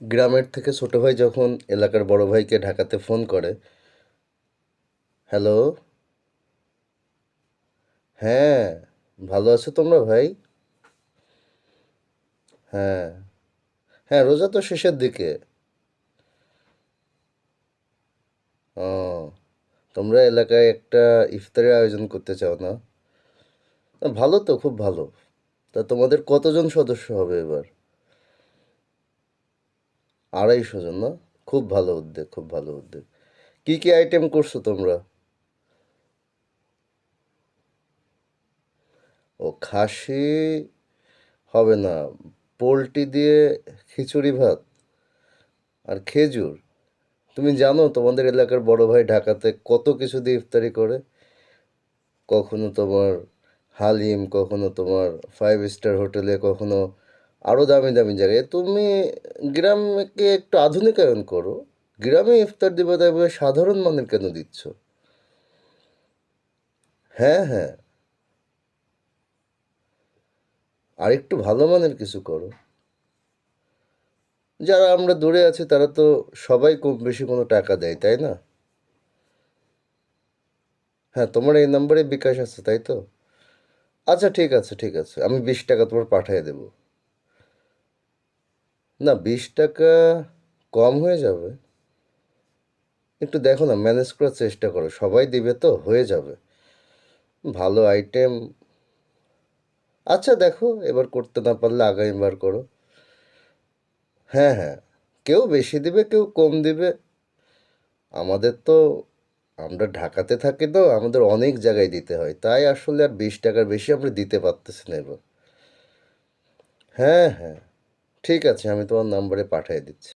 গ্রামের থেকে ছোট ভাই যখন এলাকার বড় ভাইকে ঢাকাতে ফোন করে, হ্যালো, হ্যাঁ, ভালো আছো তোমরা ভাই? হ্যাঁ, হ্যাঁ, রোজা তো শেষের দিকে। ও, তোমরা এলাকায় একটা ইফতারের আয়োজন করতে চাও না? ভালো তো, খুব ভালো। তা তোমাদের কতজন সদস্য হবে এবার? 250 জন না? খুব ভালো উদ্যোগ, খুব ভালো উদ্যোগ। কি কি আইটেম করছো তোমরা? ও, খাসি হবে না, পোলট্রি দিয়ে খিচুড়ি ভাত আর খেজুর। তুমি জানো তোমাদের এলাকার বড় ভাই ঢাকাতে কত কিছু দিয়ে ইফতারি করে? কখনো তোমার হালিম, কখনো তোমার 5 স্টার হোটেলে, কখনো আরও দামি দামি জায়গায়। তুমি গ্রামকে একটু আধুনিকায়ন করো। গ্রামে ইফতার দিবে তাই বলে সাধারণ মানের কেন দিচ্ছ? হ্যাঁ, হ্যাঁ, আর একটু ভালো মানের কিছু করো। যারা আমরা দূরে আছি তারা তো সবাই কম বেশি কোনো টাকা দেয়, তাই না? হ্যাঁ, তোমার এই নম্বরে বিকাশ আছে, তাই তো? আচ্ছা, ঠিক আছে, ঠিক আছে, আমি 20 টাকা তোমার পাঠিয়ে দেবো। না, 20 টাকা কম হয়ে যাবে। একটু দেখো না, ম্যানেজ করার চেষ্টা করো, সবাই দিবে তো, হয়ে যাবে। ভালো আইটেম। আচ্ছা দেখো, এবার করতে না পারলে আগামীবার করো। হ্যাঁ, হ্যাঁ, কেউ বেশি দিবে, কেউ কম দিবে। আমাদের তো, আমরা ঢাকাতে থাকি তো, আমাদের অনেক জায়গায় দিতে হয়, তাই আসলে আর 20 টাকার বেশি আমরা দিতে পারতেছি না এবার। হ্যাঁ, হ্যাঁ, ঠিক আছে, আমি তোমার নাম্বারে পাঠিয়ে দিচ্ছি।